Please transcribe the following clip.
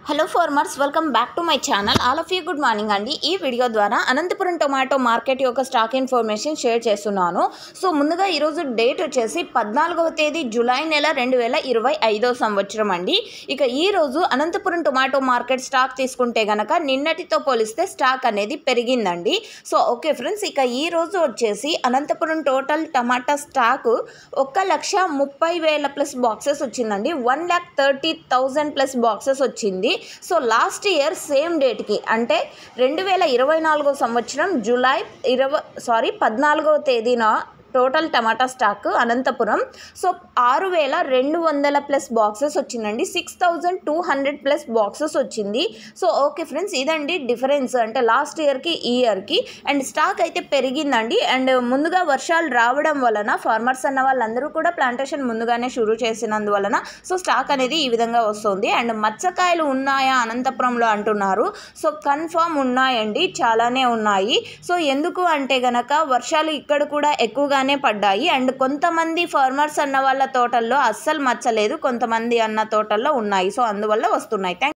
Hello farmers, welcome back to my channel. All of you good morning అండి. ఈ video ద్వారా Anantapuram tomato market యొక్క stock information share చేస్తున్నాను. So ముందుగా ఈరోజు డేట్ వచ్చేసి 14వ తేదీ జూలై నెల 2025 సంవత్సరం అండి. ఇక ఈరోజు అనంతపురం టొమాటో మార్కెట్ స్టాక్ తీసుకుంటే గనక నిన్నటితో పోలిస్తే స్టాక్ అనేది పెరిగిందండి. సో ఓకే ఫ్రెండ్స్, ఇక ఈరోజు వచ్చేసి అనంతపురం టోటల్ టమాటా స్టాక్ 1,30,000 ప్లస్ బాక్సెస్ వచ్చిందండి. 1,30,000 ప్లస్ బాక్సెస్ వచ్చింది. సో లాస్ట్ ఇయర్ సేమ్ డేట్కి అంటే 2024 సంవత్సరం జూలై 14వ తేదీన టోటల్ టమాటా స్టాక్ అనంతపురం 6,200 ప్లస్ బాక్సెస్ వచ్చిందండి. 6,200 ప్లస్ బాక్సెస్ వచ్చింది. సో ఓకే ఫ్రెండ్స్, ఇదండి డిఫరెన్స్ అంటే లాస్ట్ ఇయర్కి ఈ ఇయర్కి. అండ్ స్టాక్ అయితే పెరిగిందండి. అండ్ ముందుగా వర్షాలు రావడం వలన ఫార్మర్స్ అన్న వాళ్ళందరూ కూడా ప్లాంటేషన్ ముందుగానే షురూ చేసినందువలన సో స్టాక్ అనేది ఈ విధంగా వస్తుంది. అండ్ మచ్చకాయలు ఉన్నాయా అనంతపురంలో అంటున్నారు. సో కన్ఫామ్ ఉన్నాయండి, చాలానే ఉన్నాయి. సో ఎందుకు అంటే గనక వర్షాలు ఇక్కడ కూడా ఎక్కువగా పడ్డాయి. అండ్ కొంతమంది ఫార్మర్స్ అన్న వాళ్ళ తోటల్లో అస్సలు మచ్చలేదు, కొంతమంది అన్న తోటల్లో ఉన్నాయి. సో అందువల్ల వస్తున్నాయి.